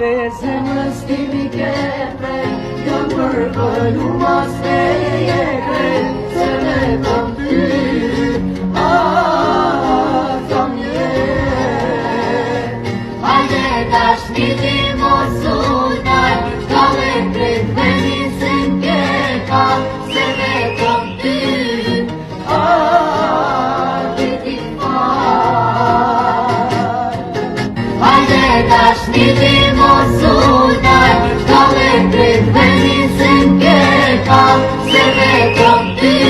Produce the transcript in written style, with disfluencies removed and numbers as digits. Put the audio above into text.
te zemrës timi ke prej, jam përgëllu mas me je krej, se me kam ty, kam jet. Hajde tash një ti mos sultaj, ka me krejt vendin se n'ke ka, se me kam ty, ti fal. Hajde tash një ti mos sultaj, ka me krejt vendin se n'ke ka, se me kam ty,